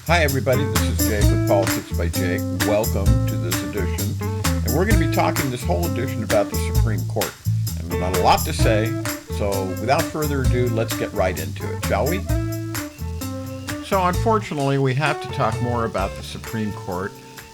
Hi everybody, this is Jake with Politics by Jake. Welcome to this edition. And we're going to be talking this whole edition about the Supreme Court. And there's not a lot to say, so without further ado, let's get right into it, shall we? So unfortunately, we have to talk more about the Supreme Court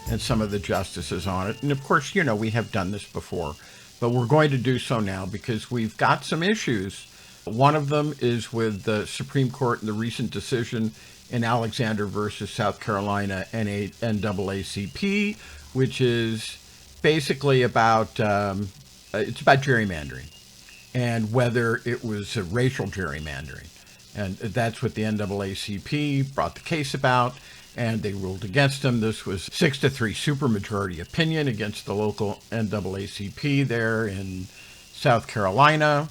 and some of the justices on it. And of course, you know, we have done this before, but we're going to do so now because we've got some issues. One of them is with the Supreme Court and the recent decision in Alexander versus South Carolina NAACP, which is basically about it's about gerrymandering and whether it was a racial gerrymandering. And that's what the NAACP brought the case about, and they ruled against them. This was 6-3 supermajority opinion against the local NAACP there in South Carolina.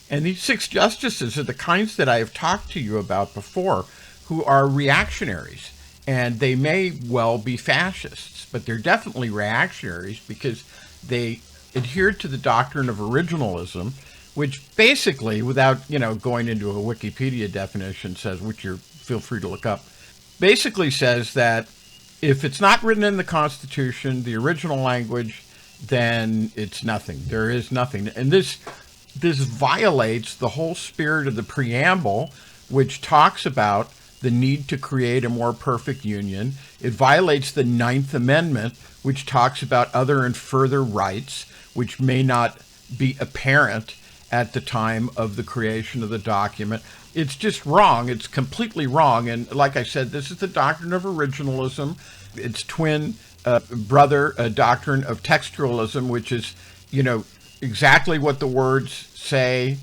And these 6 justices are the kinds that I have talked to you about before, who are reactionaries, and they may well be fascists, but they're definitely reactionaries because they adhere to the doctrine of originalism, which basically, without going into a Wikipedia definition, says, which you feel free to look up, basically says that if it's not written in the Constitution, the original language, then it's nothing. There is nothing, and this violates the whole spirit of the preamble, which talks about the need to create a more perfect union. It violates the 9th Amendment, which talks about other and further rights, which may not be apparent at the time of the creation of the document. It's just wrong. It's completely wrong. And like I said, this is the doctrine of originalism. It's twin brother doctrine of textualism, which is, exactly what the words say,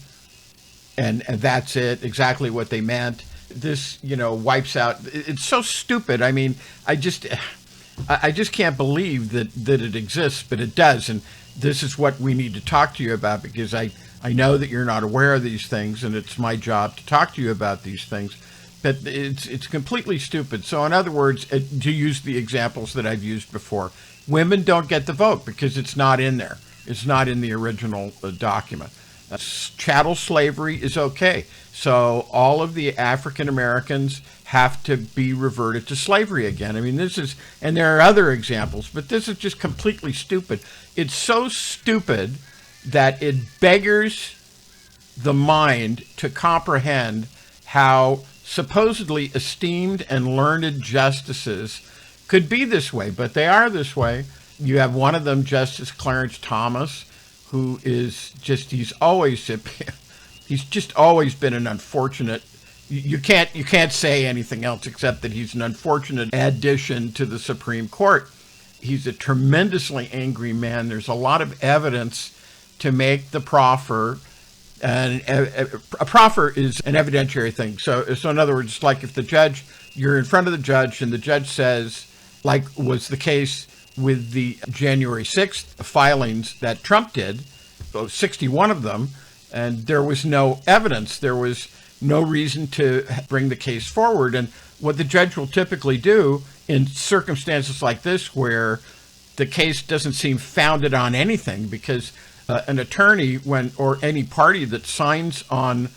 and that's it, exactly what they meant. This, wipes out. It's so stupid. I mean, I just can't believe that it exists, but it does. And this is what we need to talk to you about, because I know that you're not aware of these things, and it's my job to talk to you about these things. But it's completely stupid. So in other words, to use the examples that I've used before, women don't get the vote because it's not in there. It's not in the original document. Chattel slavery is okay. So all of the African Americans have to be reverted to slavery again. I mean, and there are other examples, but this is just completely stupid. It's so stupid that it beggars the mind to comprehend how supposedly esteemed and learned justices could be this way, but they are this way. You have one of them, Justice Clarence Thomas, who is just, he's just always been an unfortunate, you can't say anything else except that he's an unfortunate addition to the Supreme Court. He's a tremendously angry man. There's a lot of evidence to make the proffer, and a proffer is an evidentiary thing. So in other words, like if you're in front of the judge and the judge says, like was the case with the January 6th filings that Trump did, 61 of them, and there was no evidence. There was no reason to bring the case forward. And what the judge will typically do in circumstances like this, where the case doesn't seem founded on anything, because an attorney or any party that signs on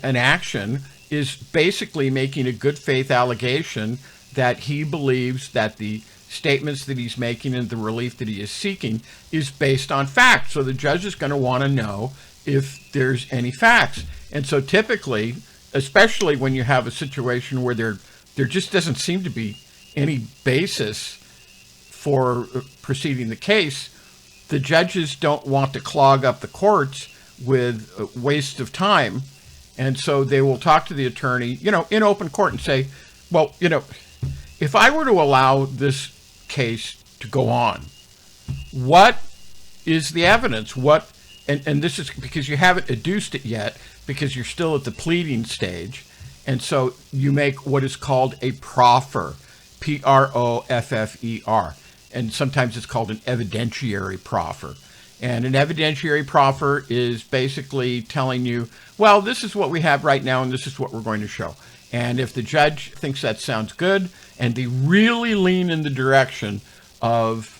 an action is basically making a good faith allegation that he believes that the statements that he's making and the relief that he is seeking is based on fact. So the judge is going to want to know if there's any facts. And so typically, especially when you have a situation where there just doesn't seem to be any basis for proceeding the case, the judges don't want to clog up the courts with a waste of time. And so they will talk to the attorney, in open court and say, well, if I were to allow this case to go on, what is the evidence? And this is because you haven't adduced it yet, because you're still at the pleading stage. And so you make what is called a proffer, Proffer. And sometimes it's called an evidentiary proffer. And an evidentiary proffer is basically telling you, well, this is what we have right now, and this is what we're going to show. And if the judge thinks that sounds good, and they really lean in the direction of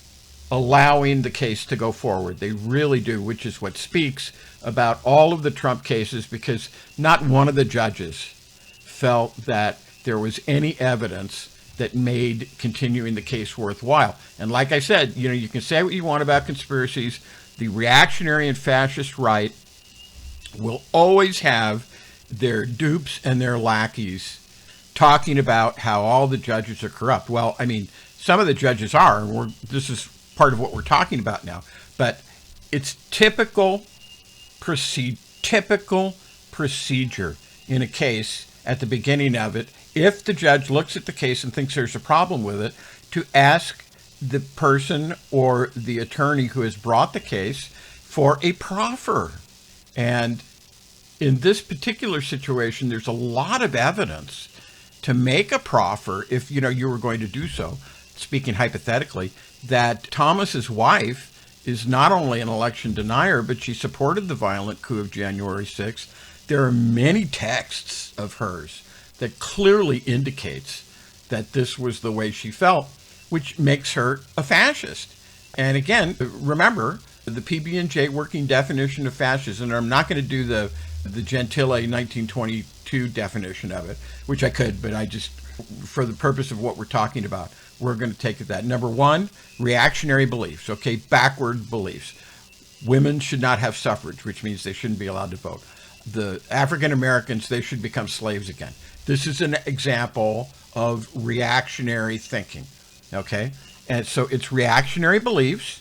allowing the case to go forward, they really do, which is what speaks about all of the Trump cases, because not one of the judges felt that there was any evidence that made continuing the case worthwhile. And like I said, you can say what you want about conspiracies. The reactionary and fascist right will always have their dupes and their lackeys talking about how all the judges are corrupt. Well, I mean, some of the judges are, and this is part of what we're talking about now. But it's typical procedure in a case at the beginning of it, if the judge looks at the case and thinks there's a problem with it, to ask the person or the attorney who has brought the case for a proffer. And in this particular situation, there's a lot of evidence to make a proffer if you were going to do so. Speaking hypothetically, that Thomas's wife is not only an election denier, but she supported the violent coup of January 6th. There are many texts of hers that clearly indicates that this was the way she felt, which makes her a fascist. And again, remember the PB&J working definition of fascism, and I'm not going to do the Gentile 1922 definition of it, which I could, but I just, for the purpose of what we're talking about, we're going to take it that. Number one, reactionary beliefs, okay, backward beliefs. Women should not have suffrage, which means they shouldn't be allowed to vote. The African Americans, they should become slaves again. This is an example of reactionary thinking, okay? And so it's reactionary beliefs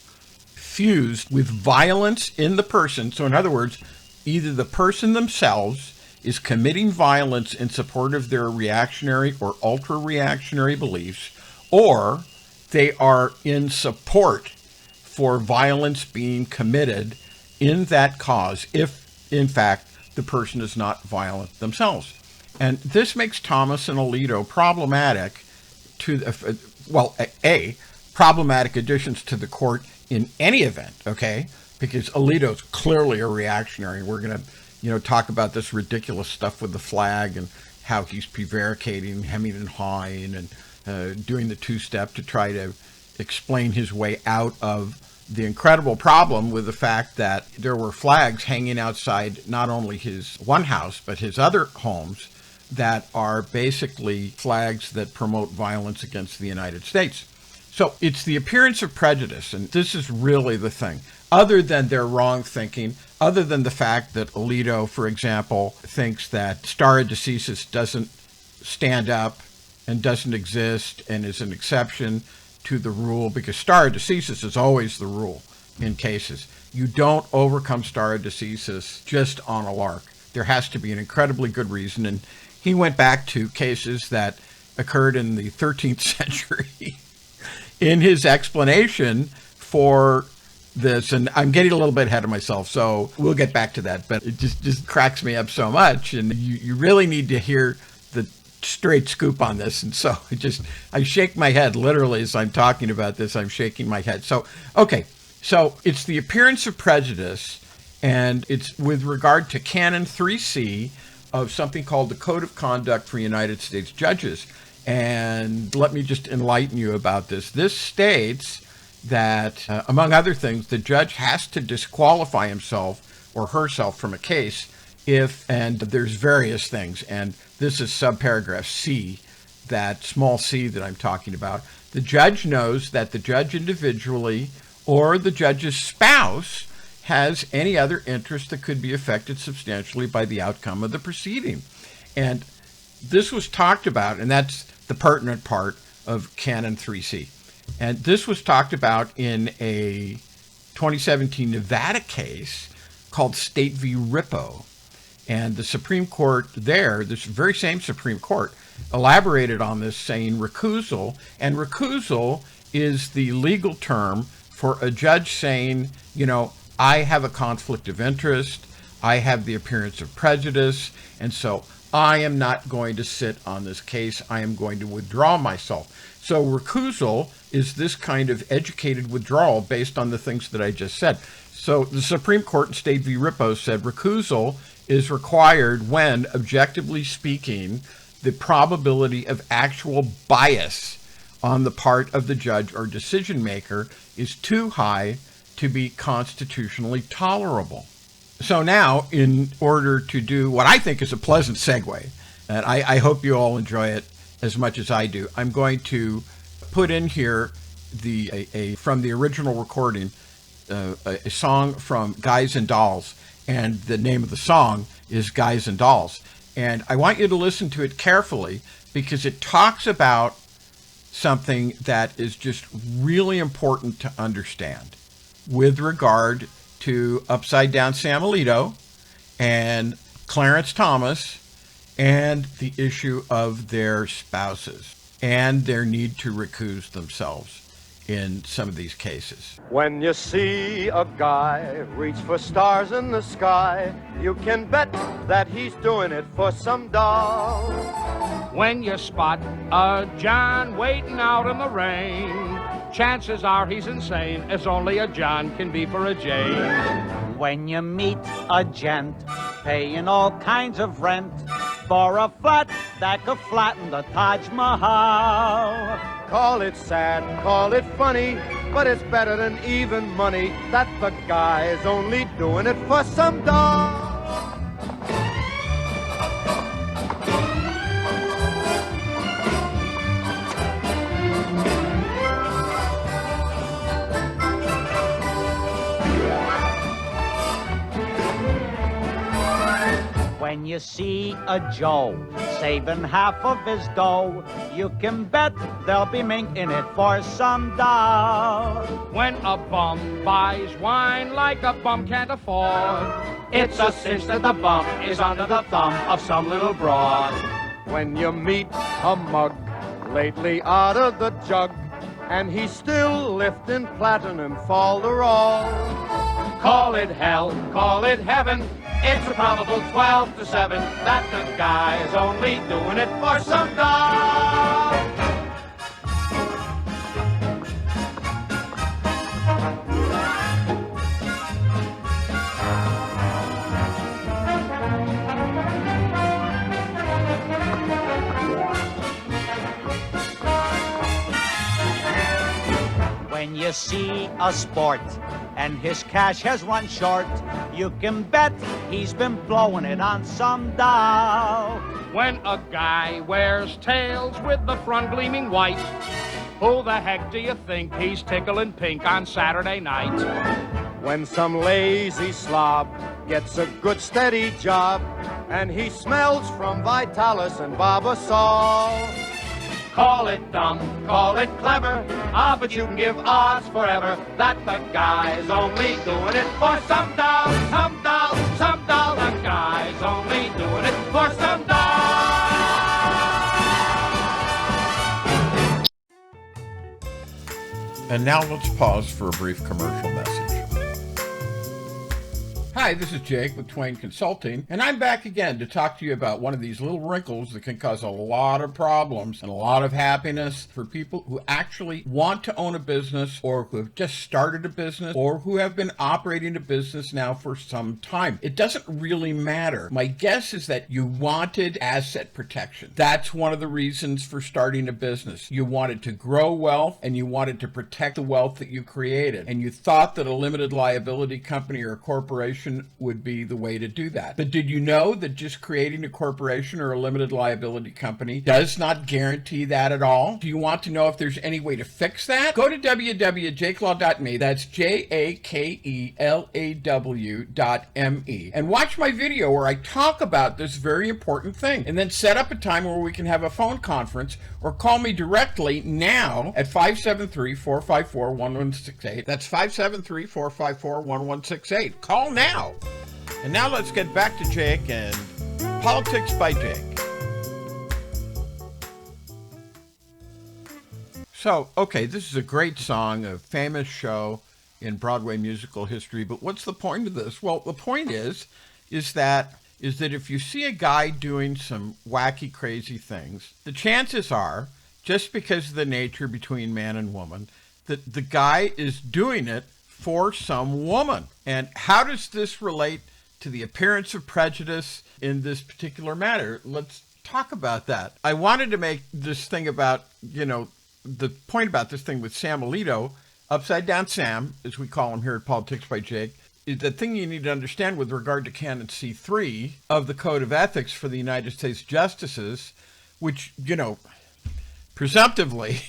fused with violence in the person. So in other words, either the person themselves is committing violence in support of their reactionary or ultra-reactionary beliefs, or they are in support for violence being committed in that cause, if in fact the person is not violent themselves. And this makes Thomas and Alito problematic problematic additions to the court in any event, okay? Because Alito's clearly a reactionary. We're going to, talk about this ridiculous stuff with the flag and how he's prevaricating, hemming and hawing, and doing the two-step to try to explain his way out of the incredible problem with the fact that there were flags hanging outside not only his one house, but his other homes that are basically flags that promote violence against the United States. So it's the appearance of prejudice, and this is really the thing. Other than their wrong thinking, other than the fact that Alito, for example, thinks that stare decisis doesn't stand up and doesn't exist and is an exception to the rule, because stare decisis is always the rule in cases. You don't overcome stare decisis just on a lark. There has to be an incredibly good reason, and he went back to cases that occurred in the 13th century in his explanation for this. And I'm getting a little bit ahead of myself, so we'll get back to that, but it just cracks me up so much, and you really need to hear the straight scoop on this. And so I shake my head literally as I'm talking about this. I'm shaking my head. So it's the appearance of prejudice, and it's with regard to Canon 3C of something called the Code of Conduct for United States Judges. And let me just enlighten you about this. This states that, among other things, the judge has to disqualify himself or herself from a case if, and there's various things, and this is subparagraph C, that small c that I'm talking about. The judge knows that the judge individually or the judge's spouse has any other interest that could be affected substantially by the outcome of the proceeding. And this was talked about, and that's the pertinent part of Canon 3C. And this was talked about in a 2017 Nevada case called State v. Rippo. And the Supreme Court there, this very same Supreme Court, elaborated on this, saying recusal. And recusal is the legal term for a judge saying, I have a conflict of interest, I have the appearance of prejudice, and so I am not going to sit on this case. I am going to withdraw myself. So recusal is this kind of educated withdrawal based on the things that I just said. So the Supreme Court in State v. Rippo said recusal is required when, objectively speaking, the probability of actual bias on the part of the judge or decision maker is too high to be constitutionally tolerable. So now, in order to do what I think is a pleasant segue, and I hope you all enjoy it, as much as I do, I'm going to put in here from the original recording, a song from Guys and Dolls, and the name of the song is Guys and Dolls. And I want you to listen to it carefully because it talks about something that is just really important to understand with regard to Upside Down Sam Alito and Clarence Thomas and the issue of their spouses and their need to recuse themselves in some of these cases. When you see a guy reach for stars in the sky, you can bet that he's doing it for some doll. When you spot a John waiting out in the rain, chances are he's insane, as only a John can be for a Jane. When you meet a gent paying all kinds of rent for a flat that could flatten the Taj Mahal. Call it sad, call it funny, but it's better than even money that the guy's only doing it for some doll. When you see a Joe saving half of his dough, you can bet there'll be mink in it for some dough. When a bum buys wine like a bum can't afford, it's a cinch that the bum is under the thumb of some little broad. When you meet a mug lately out of the jug, and he's still lifting platinum folderol. Call it hell, call it heaven, it's a probable 12 to 7 that the guy's only doing it for some doll. When you see a sport and his cash has run short, you can bet he's been blowing it on some doll. When a guy wears tails with the front gleaming white, who the heck do you think he's tickling pink on Saturday night? When some lazy slob gets a good steady job, and he smells from Vitalis and Barbasol. Call it dumb, call it clever, but you can give odds forever that the guy's only doing it for some doll, some doll, some doll. The guy's only doing it for some doll. And now let's pause for a brief commercial message. Hi, this is Jake with Twain Consulting, and I'm back again to talk to you about one of these little wrinkles that can cause a lot of problems and a lot of happiness for people who actually want to own a business or who have just started a business or who have been operating a business now for some time. It doesn't really matter. My guess is that you wanted asset protection. That's one of the reasons for starting a business. You wanted to grow wealth and you wanted to protect the wealth that you created. And you thought that a limited liability company or a corporation would be the way to do that. But did you know that just creating a corporation or a limited liability company does not guarantee that at all? Do you want to know if there's any way to fix that? Go to www.jakelaw.me, that's JAKELAW.me, and watch my video where I talk about this very important thing. And then set up a time where we can have a phone conference or call me directly now at 573-454-1168. That's 573-454-1168. Call now. And now let's get back to Jake and Politics by Jake. So, okay, this is a great song, a famous show in Broadway musical history, but what's the point of this? Well, the point is that if you see a guy doing some wacky, crazy things, the chances are, just because of the nature between man and woman, that the guy is doing it for some woman. And how does this relate to the appearance of prejudice in this particular matter? Let's talk about that. I wanted to make this thing about, the point about this thing with Sam Alito, Upside Down Sam, as we call him here at Politics by Jake, is the thing you need to understand with regard to Canon C3 of the Code of Ethics for the United States Justices, which, presumptively,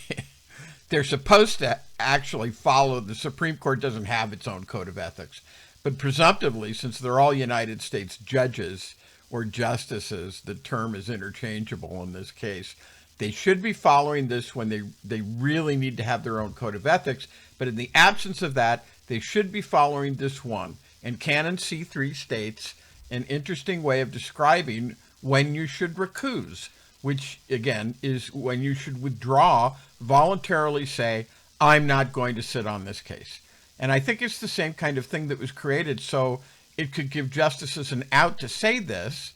they're supposed to actually follow. The Supreme Court doesn't have its own code of ethics, but presumptively, since they're all United States judges or justices, the term is interchangeable in this case, they should be following this when they really need to have their own code of ethics. But in the absence of that, they should be following this one. And Canon C3 states an interesting way of describing when you should recuse, which again is when you should withdraw, voluntarily say, I'm not going to sit on this case. And I think it's the same kind of thing that was created so it could give justices an out to say this,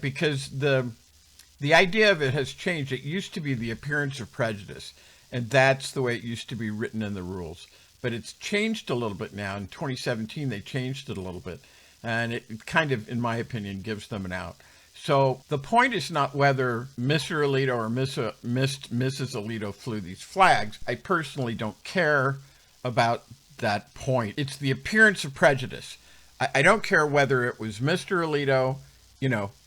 because the idea of it has changed. It used to be the appearance of prejudice, and that's the way it used to be written in the rules. But it's changed a little bit now. In 2017, they changed it a little bit, and it kind of, in my opinion, gives them an out. So the point is not whether Mr. Alito or Mrs. Alito flew these flags. I personally don't care about that point. It's the appearance of prejudice. I don't care whether it was Mr. Alito,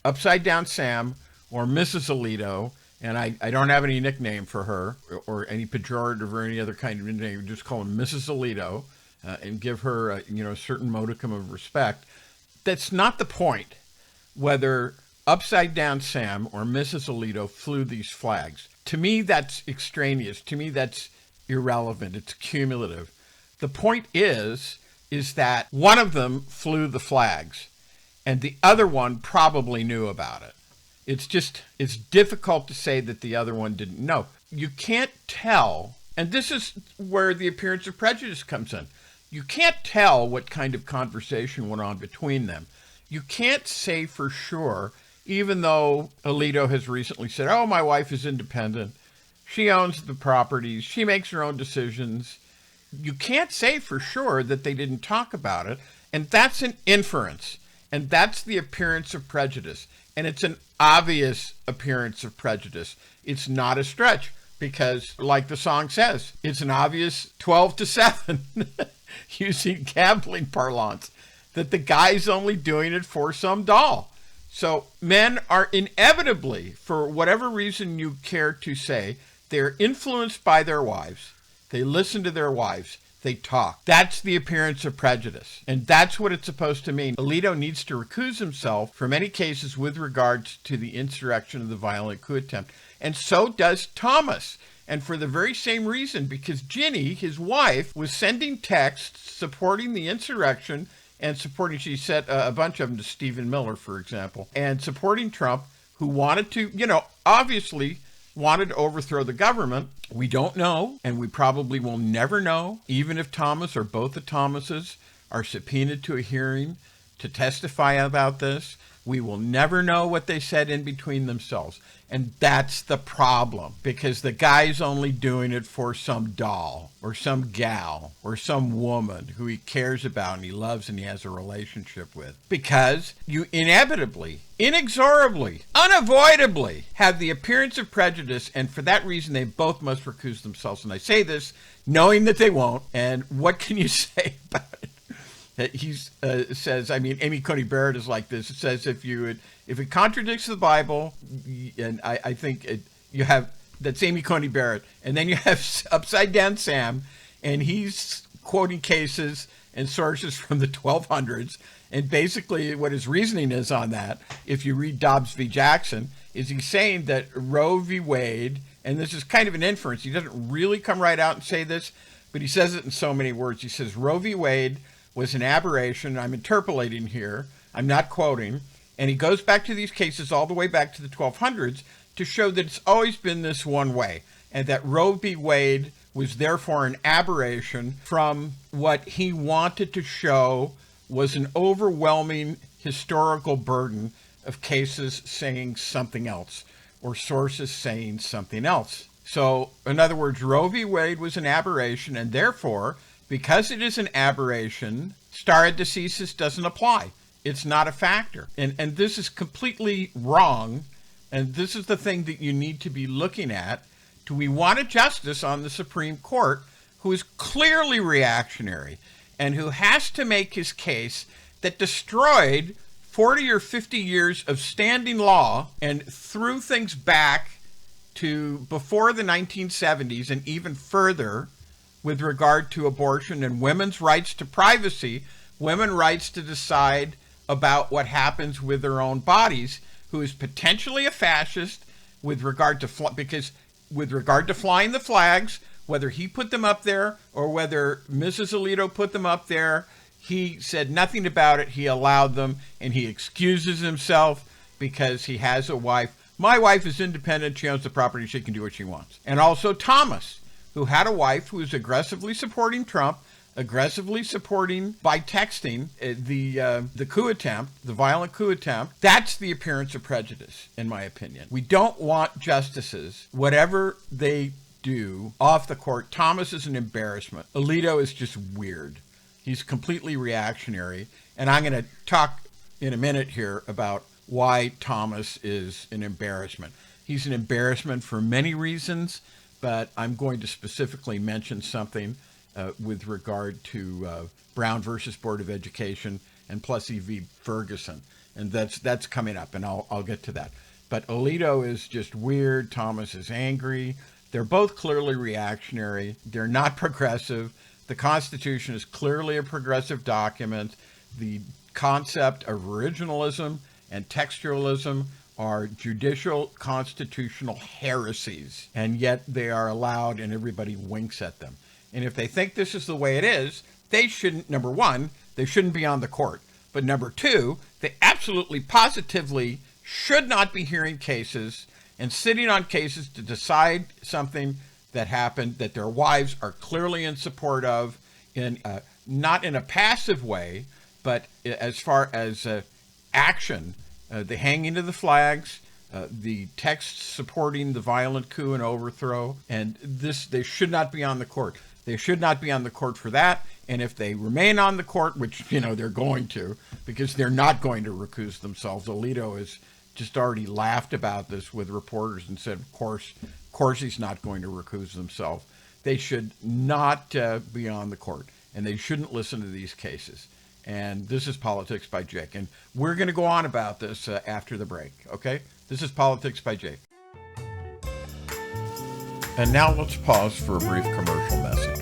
Upside Down Sam, or Mrs. Alito, and I don't have any nickname for her or any pejorative or any other kind of nickname. Just call her Mrs. Alito and give her a certain modicum of respect. That's not the point, whether Upside Down Sam or Mrs. Alito flew these flags. To me, that's extraneous. To me, that's irrelevant. It's cumulative. The point is that one of them flew the flags and the other one probably knew about it. It's difficult to say that the other one didn't know. You can't tell, and this is where the appearance of prejudice comes in. You can't tell what kind of conversation went on between them. You can't say for sure, even though Alito has recently said, oh, my wife is independent. She owns the properties. She makes her own decisions. You can't say for sure that they didn't talk about it. And that's an inference. And that's the appearance of prejudice. And it's an obvious appearance of prejudice. It's not a stretch because, like the song says, it's an obvious 12-7, using gambling parlance, that the guy's only doing it for some doll. So men are inevitably, for whatever reason you care to say, they're influenced by their wives. They listen to their wives. They talk. That's the appearance of prejudice. And that's what it's supposed to mean. Alito needs to recuse himself from any cases with regards to the insurrection of the violent coup attempt. And so does Thomas. And for the very same reason, because Ginny, his wife, was sending texts supporting the insurrection and supporting, she sent a bunch of them to Stephen Miller, for example, and supporting Trump, who wanted to, obviously wanted to overthrow the government. We don't know, and we probably will never know, even if Thomas or both the Thomases are subpoenaed to a hearing to testify about this. We will never know what they said in between themselves. And that's the problem, because the guy's only doing it for some doll or some gal or some woman who he cares about and he loves and he has a relationship with. Because you inevitably, inexorably, unavoidably have the appearance of prejudice, and for that reason they both must recuse themselves. And I say this knowing that they won't, and what can you say about it? He says, Amy Coney Barrett is like this. It says if it contradicts the Bible, and I think you have, that's Amy Coney Barrett, and then you have Upside Down Sam, and he's quoting cases and sources from the 1200s, and basically what his reasoning is on that, if you read Dobbs v. Jackson, is he's saying that Roe v. Wade, and this is kind of an inference, he doesn't really come right out and say this, but he says it in so many words. He says Roe v. Wade was an aberration. I'm interpolating here. I'm not quoting. And he goes back to these cases all the way back to the 1200s to show that it's always been this one way, and that Roe v. Wade was therefore an aberration from what he wanted to show was an overwhelming historical burden of cases saying something else or sources saying something else. So, in other words, Roe v. Wade was an aberration, and therefore, because it is an aberration, stare decisis doesn't apply. It's not a factor. And this is completely wrong. And this is the thing that you need to be looking at. Do we want a justice on the Supreme Court who is clearly reactionary and who has to make his case that destroyed 40 or 50 years of standing law and threw things back to before the 1970s and even further with regard to abortion and women's rights to privacy, women's rights to decide about what happens with their own bodies, who is potentially a fascist with regard to flying the flags, whether he put them up there or whether Mrs. Alito put them up there. He said nothing about it. He allowed them, and he excuses himself because he has a wife. My wife is independent. She owns the property. She can do what she wants. And also Thomas, who had a wife who was aggressively supporting Trump, aggressively supporting by texting the coup attempt, the violent coup attempt. That's the appearance of prejudice, in my opinion. We don't want justices, whatever they do off the court. Thomas is an embarrassment. Alito is just weird. He's completely reactionary. And I'm going to talk in a minute here about why Thomas is an embarrassment. He's an embarrassment for many reasons, but I'm going to specifically mention something with regard to Brown versus Board of Education and Plessy v. Ferguson. And that's coming up, and I'll get to that. But Alito is just weird. Thomas is angry. They're both clearly reactionary. They're not progressive. The Constitution is clearly a progressive document. The concept of originalism and textualism are judicial constitutional heresies, and yet they are allowed and everybody winks at them. And if they think this is the way it is, they shouldn't, number one, they shouldn't be on the court. But number two, they absolutely positively should not be hearing cases and sitting on cases to decide something that happened that their wives are clearly in support of, in not in a passive way, but as far as action, the hanging of the flags, the texts supporting the violent coup and overthrow, and this, they should not be on the court. They should not be on the court for that. And if they remain on the court, which, they're going to, because they're not going to recuse themselves. Alito has just already laughed about this with reporters and said, of course he's not going to recuse himself. They should not be on the court, and they shouldn't listen to these cases. And this is Politics by Jake. And we're going to go on about this after the break, okay? This is Politics by Jake. And now let's pause for a brief commercial message.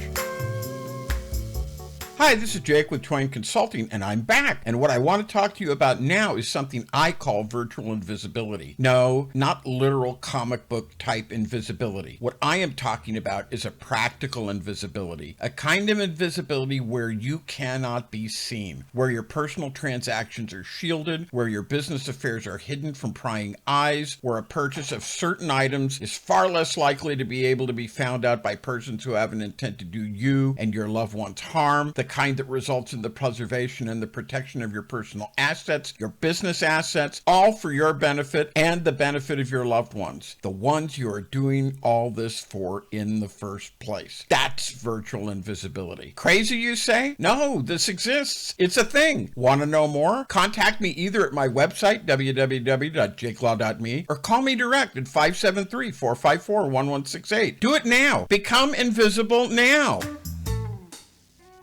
Hi, this is Jake with Twain Consulting, and I'm back. And what I want to talk to you about now is something I call virtual invisibility. No, not literal comic book type invisibility. What I am talking about is a practical invisibility, a kind of invisibility where you cannot be seen, where your personal transactions are shielded, where your business affairs are hidden from prying eyes, where a purchase of certain items is far less likely to be able to be found out by persons who have an intent to do you and your loved ones harm, the kind that results in the preservation and the protection of your personal assets, your business assets, all for your benefit and the benefit of your loved ones, the ones you are doing all this for in the first place. That's virtual invisibility. Crazy, you say? No, this exists. It's a thing. Want to know more? Contact me either at my website, www.jakelaw.me, or call me direct at 573-454-1168. Do it now. Become invisible now.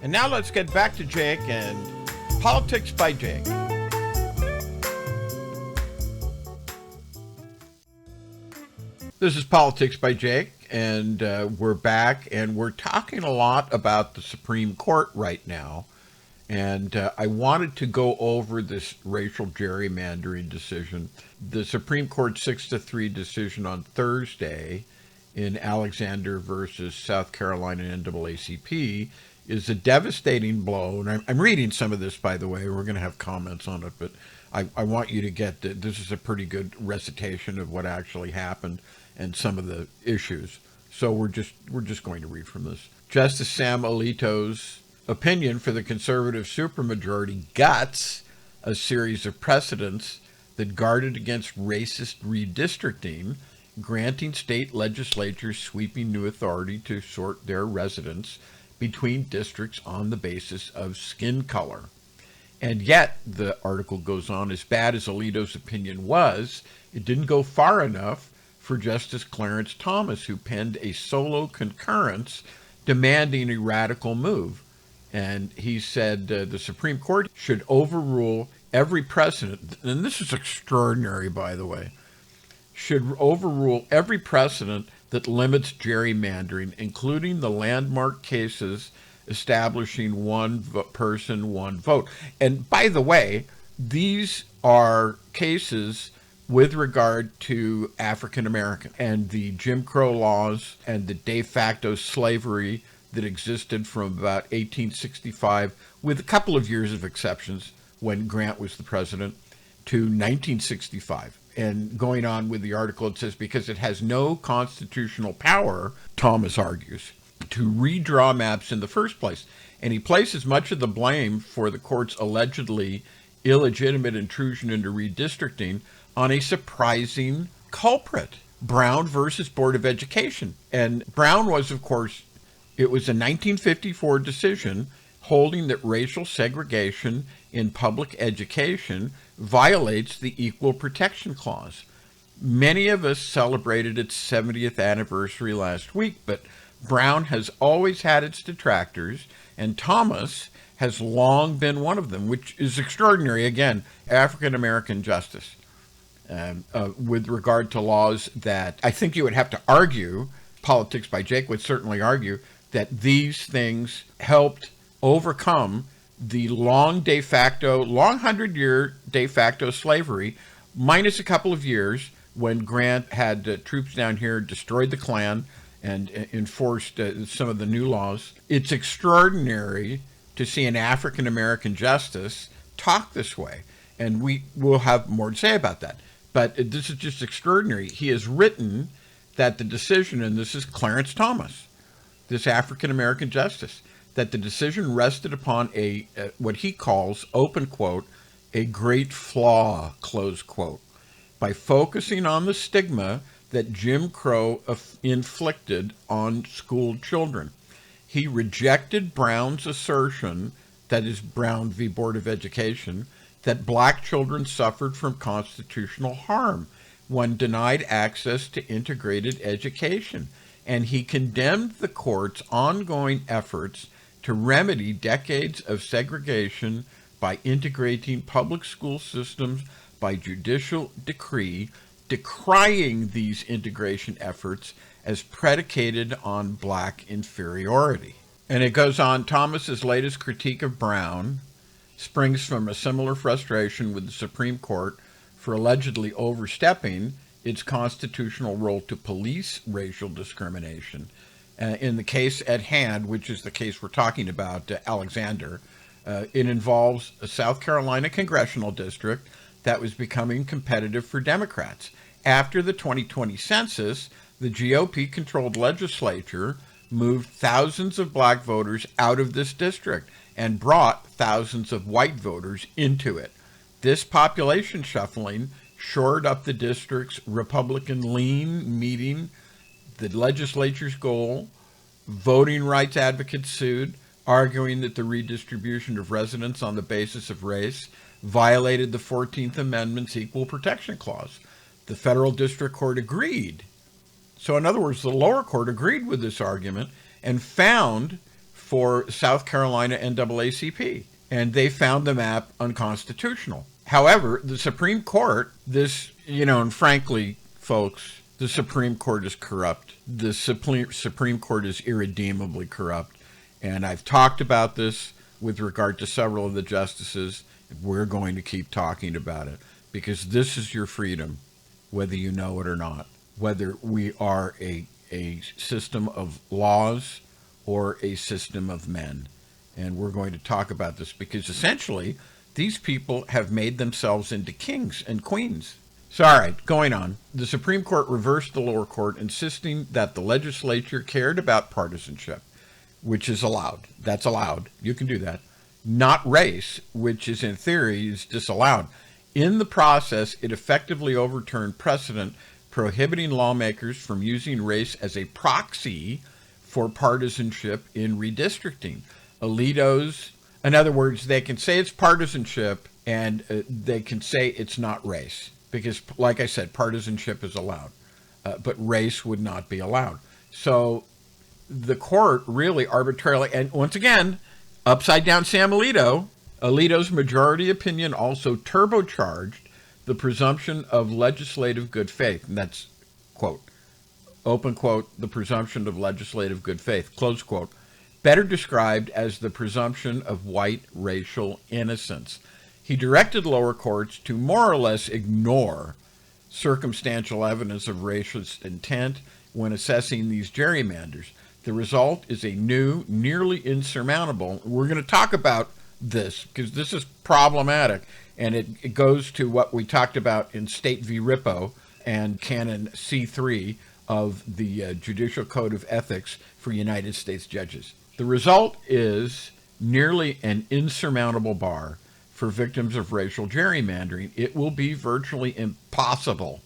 And now let's get back to Jake and Politics by Jake. This is Politics by Jake, and we're back, and we're talking a lot about the Supreme Court right now. And I wanted to go over this racial gerrymandering decision, the Supreme Court 6-3 decision on Thursday in Alexander versus South Carolina NAACP, is a devastating blow. And I'm reading some of this, by the way. We're going to have comments on it, but I want you to get that this is a pretty good recitation of what actually happened and some of the issues. So we're just going to read from this. Justice Sam Alito's opinion for the conservative supermajority guts a series of precedents that guarded against racist redistricting, granting state legislatures sweeping new authority to sort their residents between districts on the basis of skin color. And yet, the article goes on, as bad as Alito's opinion was, it didn't go far enough for Justice Clarence Thomas, who penned a solo concurrence demanding a radical move. And he said the Supreme Court should overrule every precedent, and this is extraordinary, by the way, should overrule every precedent that limits gerrymandering, including the landmark cases establishing one person, one vote. And by the way, these are cases with regard to African American and the Jim Crow laws and the de facto slavery that existed from about 1865, with a couple of years of exceptions when Grant was the president, to 1965. And going on with the article, it says, because it has no constitutional power, Thomas argues, to redraw maps in the first place. And he places much of the blame for the court's allegedly illegitimate intrusion into redistricting on a surprising culprit, Brown versus Board of Education. And Brown was, of course, it was a 1954 decision holding that racial segregation in public education violates the Equal Protection Clause. Many of us celebrated its 70th anniversary last week, but Brown has always had its detractors, and Thomas has long been one of them, which is extraordinary. Again, African American justice with regard to laws that I think you would have to argue, Politics by Jake would certainly argue, that these things helped overcome the long 100-year de facto slavery, minus a couple of years when Grant had troops down here, destroyed the Klan, and enforced some of the new laws. It's extraordinary to see an African-American justice talk this way, and we will have more to say about that. But this is just extraordinary. He has written that the decision, and this is Clarence Thomas, this African-American justice, that the decision rested upon a what he calls, open quote, a great flaw, close quote, by focusing on the stigma that Jim Crow inflicted on school children. He rejected Brown's assertion, that is Brown v. Board of Education, that black children suffered from constitutional harm when denied access to integrated education. And he condemned the court's ongoing efforts to remedy decades of segregation by integrating public school systems by judicial decree, decrying these integration efforts as predicated on black inferiority. And it goes on, Thomas's latest critique of Brown springs from a similar frustration with the Supreme Court for allegedly overstepping its constitutional role to police racial discrimination. In the case at hand, which is the case we're talking about, Alexander, it involves a South Carolina congressional district that was becoming competitive for Democrats. After the 2020 census, the GOP-controlled legislature moved thousands of black voters out of this district and brought thousands of white voters into it. This population shuffling shored up the district's Republican lean, meeting the legislature's goal. Voting rights advocates sued, arguing that the redistribution of residents on the basis of race violated the 14th Amendment's Equal Protection Clause. The federal district court agreed. So in other words, the lower court agreed with this argument and found for South Carolina NAACP, and they found the map unconstitutional. However, the Supreme Court, and frankly, folks, the Supreme Court is corrupt. The Supreme Court is irredeemably corrupt. And I've talked about this with regard to several of the justices. We're going to keep talking about it because this is your freedom, whether you know it or not, whether we are a system of laws or a system of men. And we're going to talk about this because essentially these people have made themselves into kings and queens. So, all right, going on. The Supreme Court reversed the lower court, insisting that the legislature cared about partisanship, which is allowed. That's allowed. You can do that. Not race, which is in theory is disallowed. In the process, it effectively overturned precedent prohibiting lawmakers from using race as a proxy for partisanship in redistricting. In other words, they can say it's partisanship and they can say it's not race. Because, like I said, partisanship is allowed, but race would not be allowed. So the court really arbitrarily, and once again, upside down Sam Alito's majority opinion also turbocharged the presumption of legislative good faith. And that's, quote, open quote, the presumption of legislative good faith, close quote, better described as the presumption of white racial innocence. He directed lower courts to more or less ignore circumstantial evidence of racist intent when assessing these gerrymanders. The result is a new, nearly insurmountable, we're going to talk about this because this is problematic, and it goes to what we talked about in State v. Rippo and Canon C3 of the Judicial Code of Ethics for United States judges. The result is nearly an insurmountable bar for victims of racial gerrymandering. It will be virtually impossible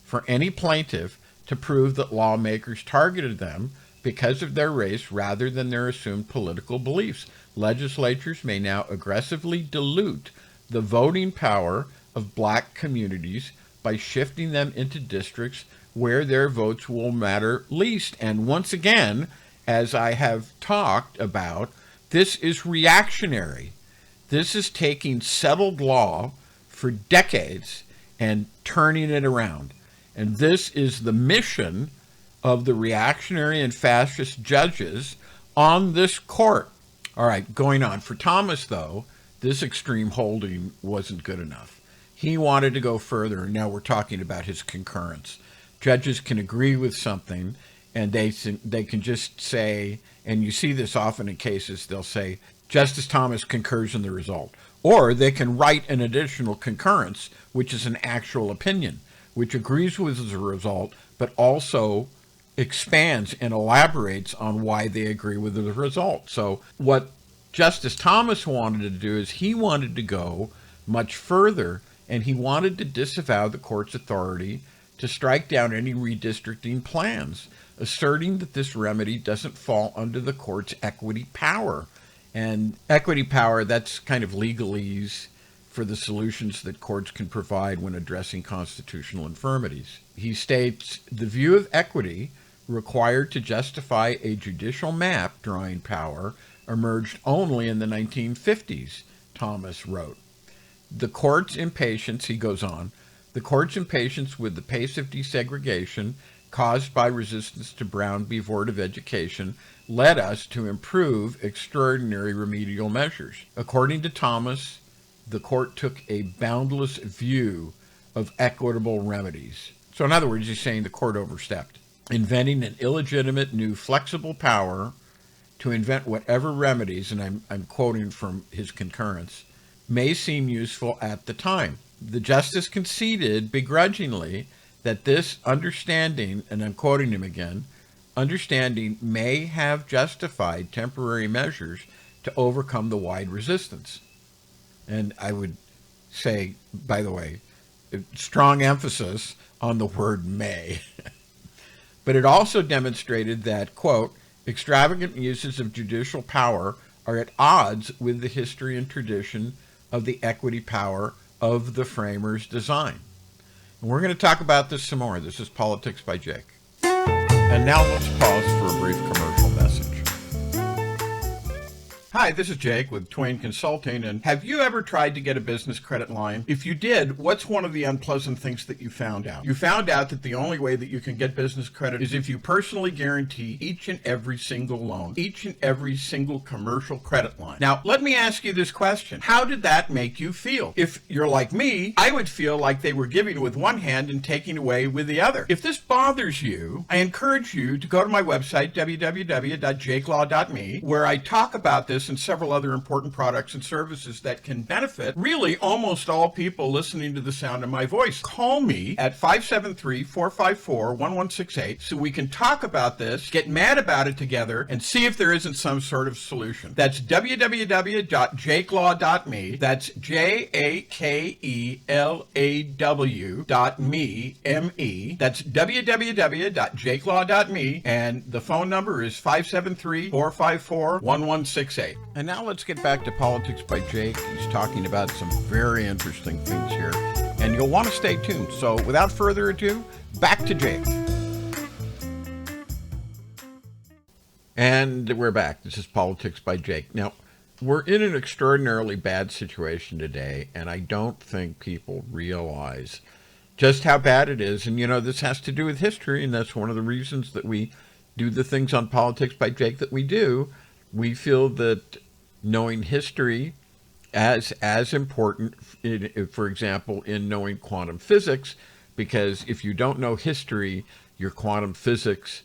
for any plaintiff to prove that lawmakers targeted them because of their race rather than their assumed political beliefs. Legislatures may now aggressively dilute the voting power of black communities by shifting them into districts where their votes will matter least. And once again, as I have talked about, this is reactionary. This is taking settled law for decades and turning it around. And this is the mission of the reactionary and fascist judges on this court. All right, going on. For Thomas, though, this extreme holding wasn't good enough. He wanted to go further, and now we're talking about his concurrence. Judges can agree with something, and they can just say, and you see this often in cases, they'll say, Justice Thomas concurs in the result. Or they can write an additional concurrence, which is an actual opinion, which agrees with the result, but also expands and elaborates on why they agree with the result. So what Justice Thomas wanted to do is he wanted to go much further, and he wanted to disavow the court's authority to strike down any redistricting plans, asserting that this remedy doesn't fall under the court's equity power. And equity power, that's kind of legalese for the solutions that courts can provide when addressing constitutional infirmities. He states, the view of equity required to justify a judicial map drawing power emerged only in the 1950s, Thomas wrote. The court's impatience, he goes on, the court's impatience with the pace of desegregation caused by resistance to Brown v. Board of Education led us to improve extraordinary remedial measures. According to Thomas, the court took a boundless view of equitable remedies. So in other words, he's saying the court overstepped, inventing an illegitimate new flexible power to invent whatever remedies, and I'm quoting from his concurrence, may seem useful at the time. The justice conceded begrudgingly that this understanding, and I'm quoting him again, understanding may have justified temporary measures to overcome the wide resistance. And I would say, by the way, strong emphasis on the word may. But it also demonstrated that, quote, extravagant uses of judicial power are at odds with the history and tradition of the equity power of the framers' design. And we're going to talk about this some more. This is Politics by Jake. And now let's pause for a brief commercial message. Hi, this is Jake with Twain Consulting, and have you ever tried to get a business credit line? If you did, what's one of the unpleasant things that you found out? You found out that the only way that you can get business credit is if you personally guarantee each and every single loan, each and every single commercial credit line. Now, let me ask you this question. How did that make you feel? If you're like me, I would feel like they were giving with one hand and taking away with the other. If this bothers you, I encourage you to go to my website, www.jakelaw.me, where I talk about this and several other important products and services that can benefit really almost all people listening to the sound of my voice. Call me at 573-454-1168 so we can talk about this, get mad about it together, and see if there isn't some sort of solution. That's www.jakelaw.me. That's JAKELAW.me, M-E. That's www.jakelaw.me, and the phone number is 573-454-1168. And now let's get back to Politics by Jake. He's talking about some very interesting things here, and you'll want to stay tuned. So without further ado, back to Jake. And we're back. This is Politics by Jake. Now, We're in an extraordinarily bad situation today, and I don't think people realize just how bad it is. And, this has to do with history, and that's one of the reasons that we do the things on Politics by Jake that we do. We feel that knowing history as important, for example, in knowing quantum physics, because if you don't know history, your quantum physics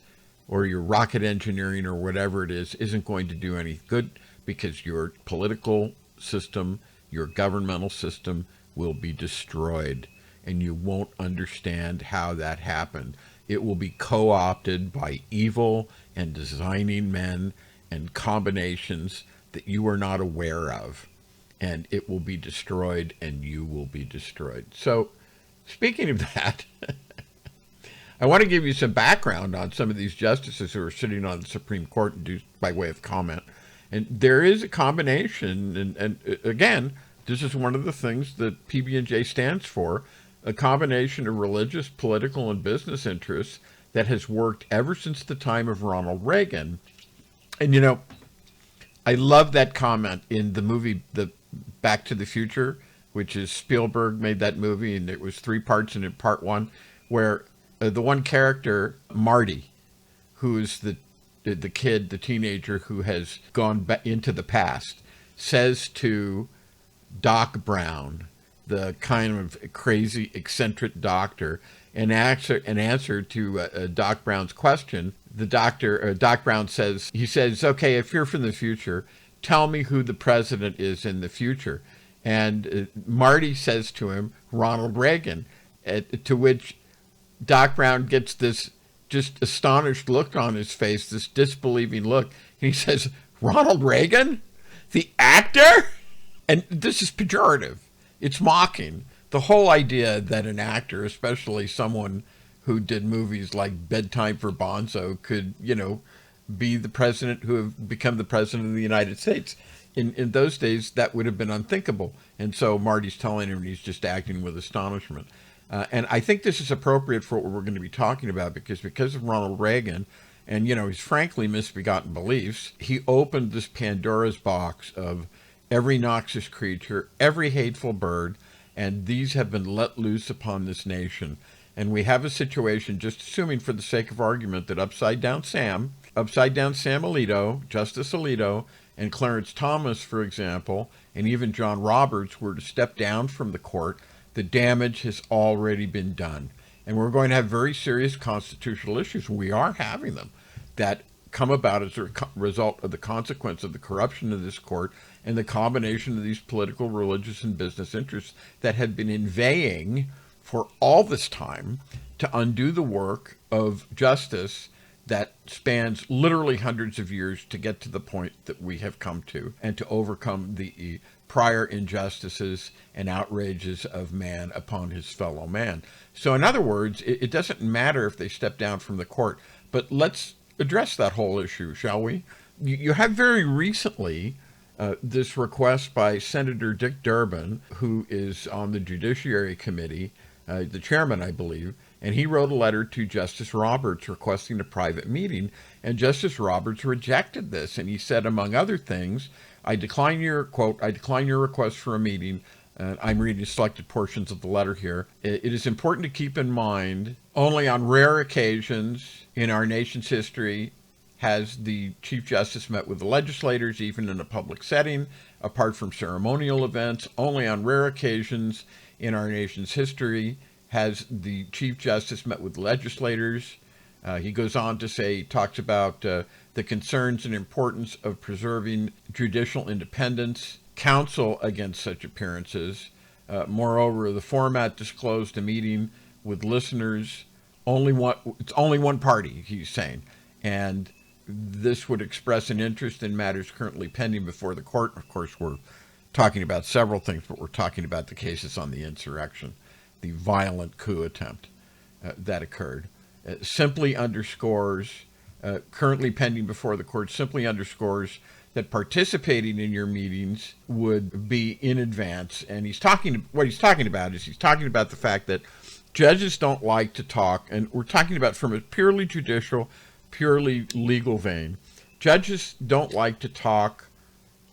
or your rocket engineering or whatever it is isn't going to do any good, because your political system, your governmental system will be destroyed, and you won't understand how that happened. It will be co-opted by evil and designing men and combinations that you are not aware of, and it will be destroyed, and you will be destroyed. So, speaking of that, I want to give you some background on some of these justices who are sitting on the Supreme Court and do by way of comment. And there is a combination, and again, this is one of the things that PB&J stands for, a combination of religious, political, and business interests that has worked ever since the time of Ronald Reagan. And, I love that comment in the movie The Back to the Future, which is Spielberg made that movie, and it was 3 parts, and in part 1, where the one character, Marty, who's the kid, the teenager who has gone back into the past, says to Doc Brown, the kind of crazy, eccentric doctor, in answer to Doc Brown's question, Doc Brown says, okay, if you're from the future, tell me who the president is in the future. And Marty says to him, Ronald Reagan, to which Doc Brown gets this just astonished look on his face, this disbelieving look. And he says, Ronald Reagan? The actor? And this is pejorative. It's mocking. The whole idea that an actor, especially someone who did movies like Bedtime for Bonzo, could, be the president, who have become the president of the United States. In those days, that would have been unthinkable. And so Marty's telling him, and he's just acting with astonishment. And I think this is appropriate for what we're going to be talking about, because of Ronald Reagan and, his frankly misbegotten beliefs, he opened this Pandora's box of every noxious creature, every hateful bird, and these have been let loose upon this nation. And we have a situation, just assuming for the sake of argument, that Upside Down Sam Alito, Justice Alito, and Clarence Thomas, for example, and even John Roberts were to step down from the court, the damage has already been done. And we're going to have very serious constitutional issues. We are having them that come about as a result of the consequence of the corruption of this court and the combination of these political, religious, and business interests that have been inveighing for all this time to undo the work of justice that spans literally hundreds of years to get to the point that we have come to, and to overcome the prior injustices and outrages of man upon his fellow man. So in other words, it doesn't matter if they step down from the court, but let's address that whole issue, shall we? You have very recently this request by Senator Dick Durbin, who is on the Judiciary Committee, the chairman, I believe, and he wrote a letter to Justice Roberts requesting a private meeting, and Justice Roberts rejected this, and he said, among other things, I decline your request for a meeting. I'm reading selected portions of the letter here. It is important to keep in mind, only on rare occasions in our nation's history has the Chief Justice met with the legislators, even in a public setting, apart from ceremonial events. Only on rare occasions in our nation's history has the Chief Justice met with legislators. He goes on to say, he talks about the concerns and importance of preserving judicial independence, counsel against such appearances. Moreover, the format disclosed a meeting with listeners, it's only one party, he's saying, and this would express an interest in matters currently pending before the court. Of course, we're talking about several things, but we're talking about the cases on the insurrection, the violent coup attempt that occurred. Simply underscores, currently pending before the court, simply underscores that participating in your meetings would be in advance. And what he's talking about the fact that judges don't like to talk, and we're talking about from a purely judicial, purely legal vein. Judges don't like to talk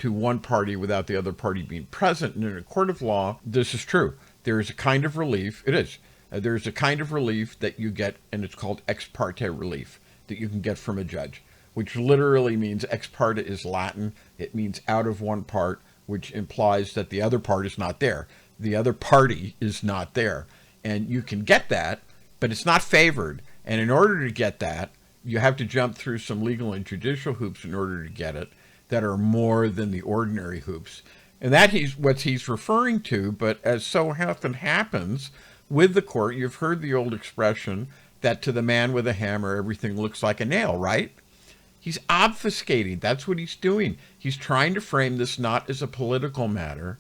to one party without the other party being present. And in a court of law, this is true. There is a kind of relief. It is. There's a kind of relief that you get, and it's called ex parte relief, that you can get from a judge, which literally means ex parte is Latin. It means out of one part, which implies that the other part is not there. The other party is not there. And you can get that, but it's not favored. And in order to get that, you have to jump through some legal and judicial hoops in order to get it that are more than the ordinary hoops. And that is what he's referring to, but as so often happens with the court, you've heard the old expression that to the man with a hammer, everything looks like a nail, right? He's obfuscating. That's what he's doing. He's trying to frame this not as a political matter,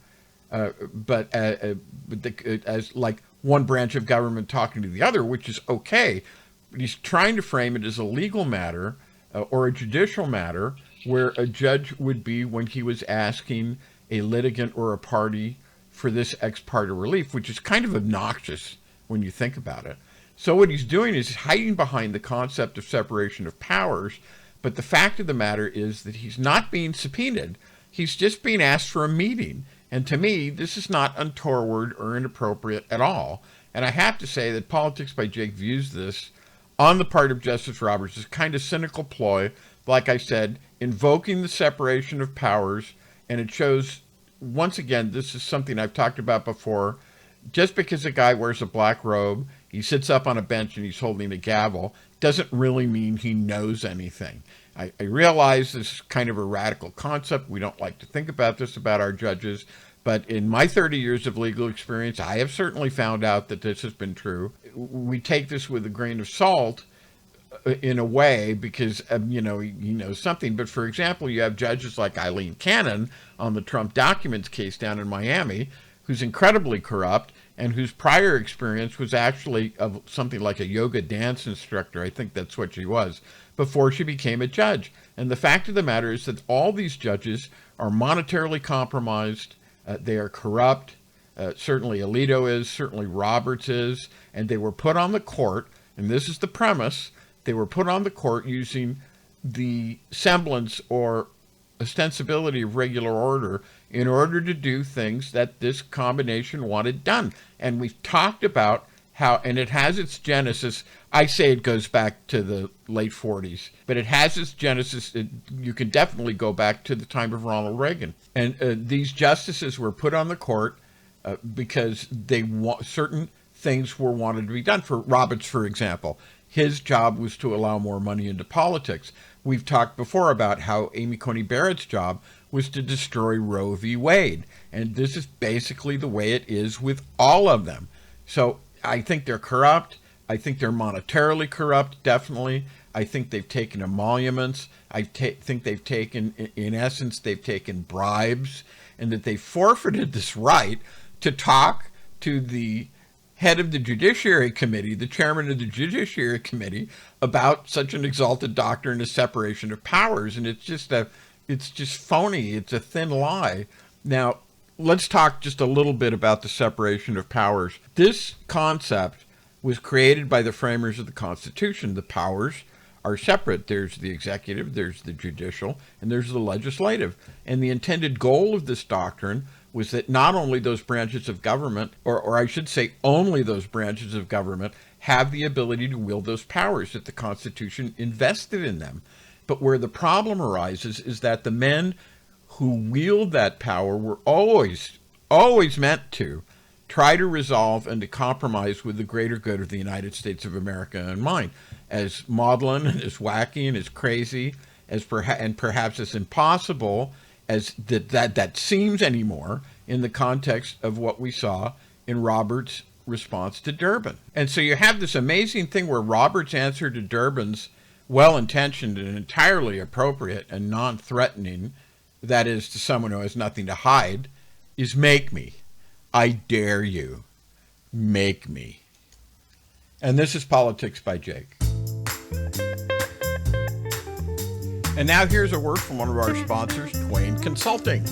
but as like one branch of government talking to the other, which is okay. But he's trying to frame it as a legal matter or a judicial matter where a judge would be when he was asking a litigant or a party for this ex parte relief, which is kind of obnoxious when you think about it. So what he's doing is hiding behind the concept of separation of powers, but the fact of the matter is that he's not being subpoenaed. He's just being asked for a meeting. And to me, this is not untoward or inappropriate at all. And I have to say that Politics by Jake views this on the part of Justice Roberts as kind of cynical ploy, like I said, invoking the separation of powers. And it shows, once again, this is something I've talked about before. Just because a guy wears a black robe, he sits up on a bench and he's holding a gavel, doesn't really mean he knows anything. I realize this is kind of a radical concept. We don't like to think about this about our judges. But in my 30 years of legal experience, I have certainly found out that this has been true. We take this with a grain of salt in a way because, he knows something. But for example, you have judges like Eileen Cannon on the Trump documents case down in Miami, who's incredibly corrupt and whose prior experience was actually of something like a yoga dance instructor. I think that's what she was before she became a judge. And the fact of the matter is that all these judges are monetarily compromised. They are corrupt. Certainly Alito is, certainly Roberts is, and they were put on the court, and this is the premise, they were put on the court using the semblance or ostensibility of regular order in order to do things that this combination wanted done. And we've talked about how, and it has its genesis, I say it goes back to the late 40s, but it has its genesis, you can definitely go back to the time of Ronald Reagan. And these justices were put on the court because they certain things were wanted to be done. For Roberts, for example, his job was to allow more money into politics. We've talked before about how Amy Coney Barrett's job was to destroy Roe v. Wade. And this is basically the way it is with all of them. So I think they're corrupt. I think they're monetarily corrupt, definitely. I think they've taken emoluments. I think they've taken, in essence, they've taken bribes, and that they forfeited this right to talk to the head of the Judiciary Committee, the chairman of the Judiciary Committee, about such an exalted doctrine as separation of powers. And it's just phony. It's a thin lie. Now, let's talk just a little bit about the separation of powers. This concept was created by the framers of the Constitution. The powers are separate. There's the executive, there's the judicial, and there's the legislative. And the intended goal of this doctrine was that not only those branches of government, or I should say only those branches of government, have the ability to wield those powers, that the Constitution invested in them. But where the problem arises is that the men who wield that power were always meant to try to resolve and to compromise with the greater good of the United States of America in mind. As maudlin and as wacky and as crazy as and perhaps as impossible as that seems anymore in the context of what we saw in Roberts' response to Durbin. And so you have this amazing thing where Roberts' answer to Durbin's well-intentioned and entirely appropriate and non-threatening, that is, to someone who has nothing to hide, is make me. I dare you. Make me. And this is Politics by Jake. And now here's a word from one of our sponsors, Twain Consulting.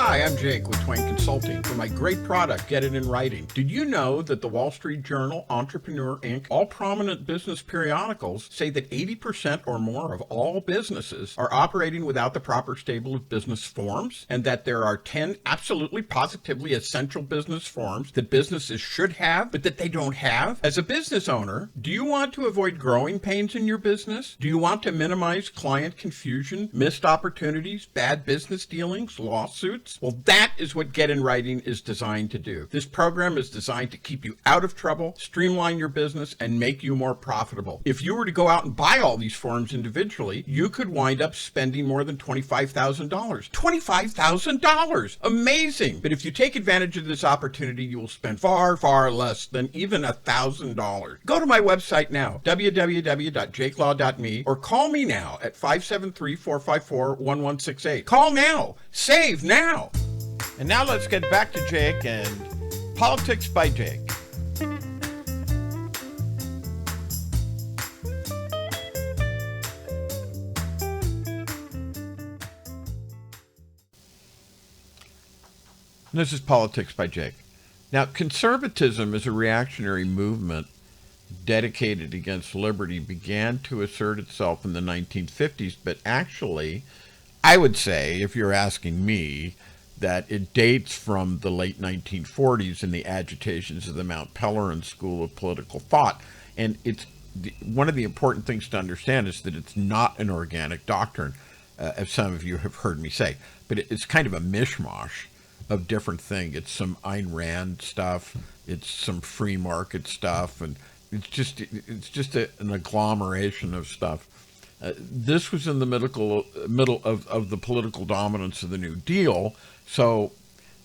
Hi, I'm Jake with Twain Consulting. For my great product, Get It in Writing. Did you know that the Wall Street Journal, Entrepreneur, Inc., all prominent business periodicals say that 80% or more of all businesses are operating without the proper stable of business forms, and that there are 10 absolutely positively essential business forms that businesses should have, but that they don't have? As a business owner, do you want to avoid growing pains in your business? Do you want to minimize client confusion, missed opportunities, bad business dealings, lawsuits? Well, that is what Get in Writing is designed to do. This program is designed to keep you out of trouble, streamline your business, and make you more profitable. If you were to go out and buy all these forms individually, you could wind up spending more than $25,000. $25,000! Amazing! But if you take advantage of this opportunity, you will spend far, far less than even $1,000. Go to my website now, www.jakelaw.me, or call me now at 573-454-1168. Call now! Save now! And now let's get back to Jake and Politics by Jake. This is Politics by Jake. Now, conservatism as a reactionary movement dedicated against liberty began to assert itself in the 1950s, but actually, I would say, if you're asking me, that it dates from the late 1940s and the agitations of the Mount Pelerin School of Political Thought. And it's one of the important things to understand is that it's not an organic doctrine, as some of you have heard me say, but it's kind of a mishmash of different things. It's some Ayn Rand stuff, it's some free market stuff, and it's just an agglomeration of stuff. This was in the middle of the political dominance of the New Deal. So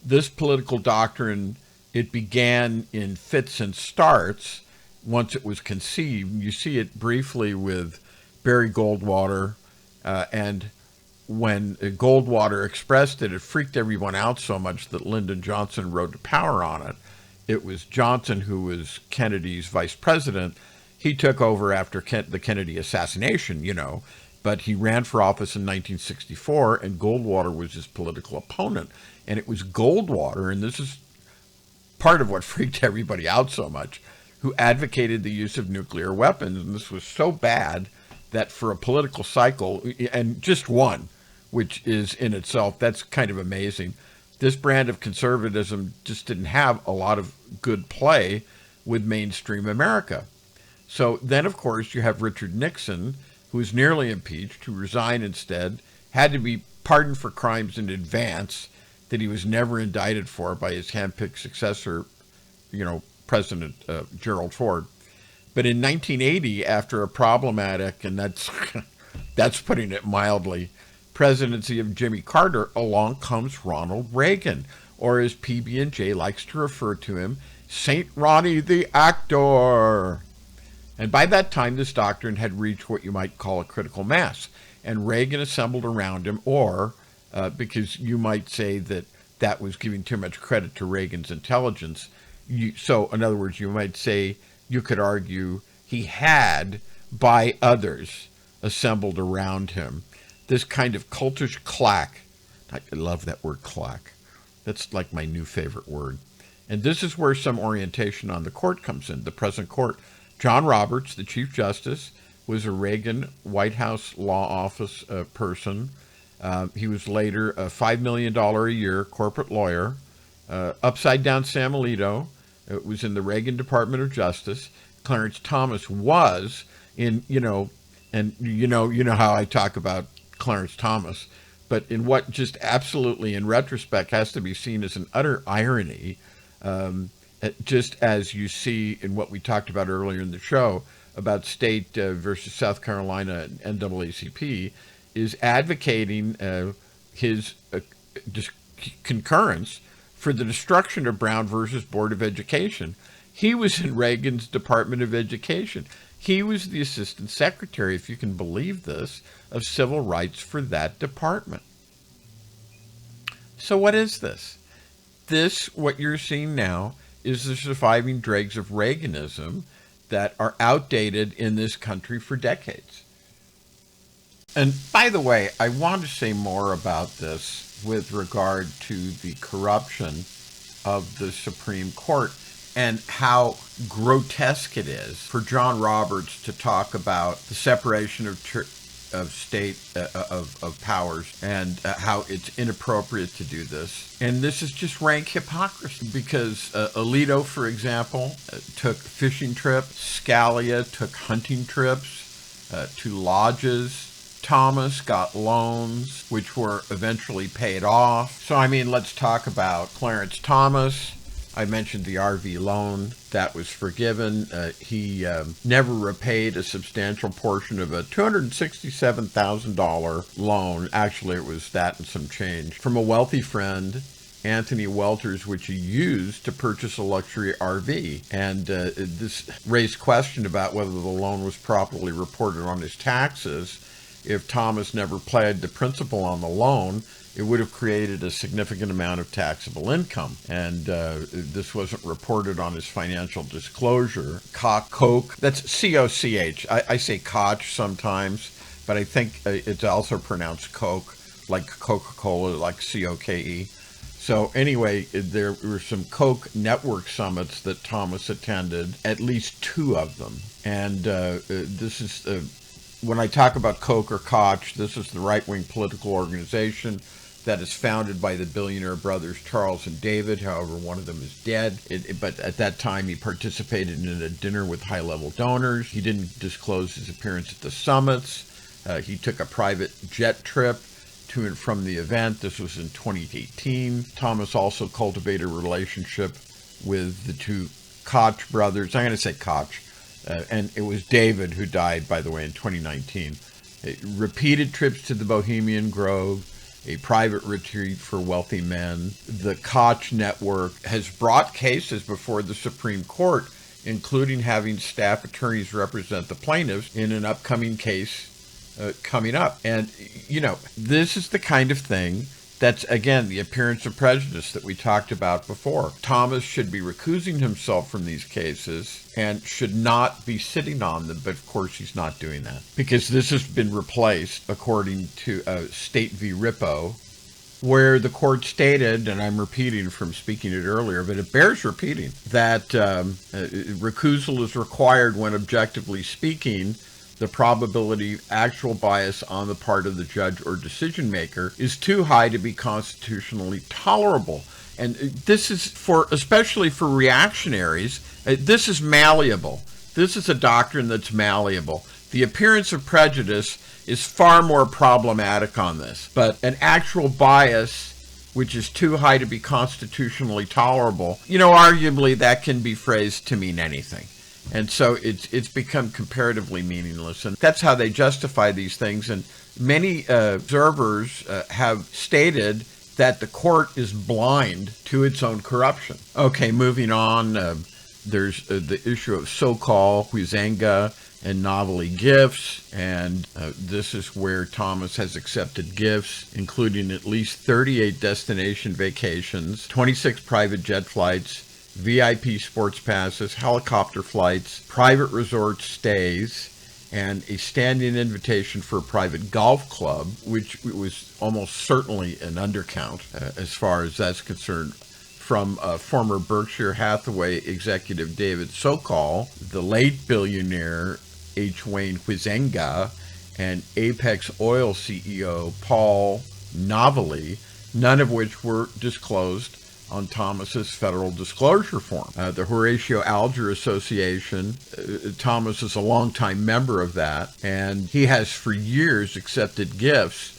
this political doctrine, it began in fits and starts once it was conceived. You see it briefly with Barry Goldwater, and when Goldwater expressed it, it freaked everyone out so much that Lyndon Johnson rode to power on it. It was Johnson who was Kennedy's vice president. He took over after the Kennedy assassination, but he ran for office in 1964, and Goldwater was his political opponent. And it was Goldwater, and this is part of what freaked everybody out so much, who advocated the use of nuclear weapons. And this was so bad that for a political cycle, and just one, which is in itself, that's kind of amazing, this brand of conservatism just didn't have a lot of good play with mainstream America. So then, of course, you have Richard Nixon, who was nearly impeached, who resigned instead, had to be pardoned for crimes in advance that he was never indicted for by his handpicked successor, President Gerald Ford. But in 1980, after a problematic, and that's putting it mildly, presidency of Jimmy Carter, along comes Ronald Reagan, or as PB&J likes to refer to him, Saint Ronnie the actor. And by that time, this doctrine had reached what you might call a critical mass, and Reagan assembled around him, or, because you might say that was giving too much credit to Reagan's intelligence, so in other words, you might say, you could argue, he had, by others, assembled around him this kind of cultish claque. I love that word, claque. That's like my new favorite word. And this is where some orientation on the court comes in, the present court. John Roberts, the Chief Justice, was a Reagan White House law office person. He was later a $5 million a year corporate lawyer. Upside Down Sam Alito was in the Reagan Department of Justice. Clarence Thomas was in, and you know how I talk about Clarence Thomas, but in what just absolutely in retrospect has to be seen as an utter irony, just as you see in what we talked about earlier in the show about state versus South Carolina and NAACP, is advocating his concurrence for the destruction of Brown versus Board of Education. He was in Reagan's Department of Education. He was the assistant secretary, if you can believe this, of civil rights for that department. So what is this? This, what you're seeing now, is the surviving dregs of Reaganism that are outdated in this country for decades. And by the way, I want to say more about this with regard to the corruption of the Supreme Court and how grotesque it is for John Roberts to talk about the separation of state of powers and how it's inappropriate to do this. And this is just rank hypocrisy because Alito, for example, took fishing trips. Scalia took hunting trips to lodges. Thomas got loans, which were eventually paid off. So, I mean, let's talk about Clarence Thomas. I mentioned the RV loan that was forgiven. He never repaid a substantial portion of a $267,000 loan. Actually, it was that and some change from a wealthy friend, Anthony Welters, which he used to purchase a luxury RV. And this raised question about whether the loan was properly reported on his taxes. If Thomas never paid the principal on the loan, it would have created a significant amount of taxable income. And this wasn't reported on his financial disclosure. Koch, that's C-O-C-H. I say Koch sometimes, but I think it's also pronounced Coke, like Coca-Cola, like C-O-K-E. So anyway, there were some Koch network summits that Thomas attended, at least 2 of them. And this is... when I talk about Koch or Koch, this is the right-wing political organization that is founded by the billionaire brothers Charles and David. However, one of them is dead. But at that time, he participated in a dinner with high-level donors. He didn't disclose his appearance at the summits. He took a private jet trip to and from the event. This was in 2018. Thomas also cultivated a relationship with the 2 Koch brothers. I'm going to say Koch. And it was David who died, by the way, in 2019. Repeated trips to the Bohemian Grove, a private retreat for wealthy men. The Koch network has brought cases before the Supreme Court, including having staff attorneys represent the plaintiffs in an upcoming case coming up. And, you know, this is the kind of thing that's, again, the appearance of prejudice that we talked about before. Thomas should be recusing himself from these cases and should not be sitting on them, but of course he's not doing that. Because this has been replaced, according to State v. Rippo, where the court stated, and I'm repeating from speaking it earlier, but it bears repeating, that recusal is required when, objectively speaking, the probability of actual bias on the part of the judge or decision maker is too high to be constitutionally tolerable. And this is especially for reactionaries, this is malleable. This is a doctrine that's malleable. The appearance of prejudice is far more problematic on this, but an actual bias which is too high to be constitutionally tolerable, you know, arguably that can be phrased to mean anything. And so it's become comparatively meaningless. And that's how they justify these things. And many observers have stated that the court is blind to its own corruption. Okay, moving on. There's the issue of so-called Huizenga and novelty gifts. And this is where Thomas has accepted gifts, including at least 38 destination vacations, 26 private jet flights, VIP sports passes, helicopter flights, private resort stays, and a standing invitation for a private golf club, which was almost certainly an undercount as far as that's concerned, from former Berkshire Hathaway executive David Sokol, the late billionaire H. Wayne Huizenga, and Apex Oil CEO Paul Novelli, none of which were disclosed on Thomas's federal disclosure form. The Horatio Alger Association, Thomas is a longtime member of that, and he has for years accepted gifts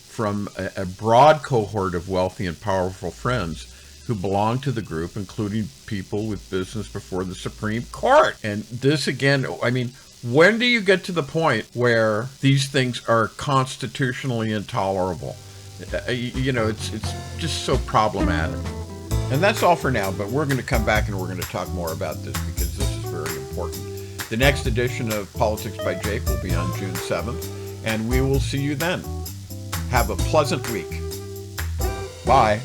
from a broad cohort of wealthy and powerful friends who belong to the group, including people with business before the Supreme Court. And this again, I mean, when do you get to the point where these things are constitutionally intolerable? You know, it's just so problematic. And that's all for now, but we're going to come back and we're going to talk more about this because this is very important. The next edition of Politics by Jake will be on June 7th, and we will see you then. Have a pleasant week. Bye.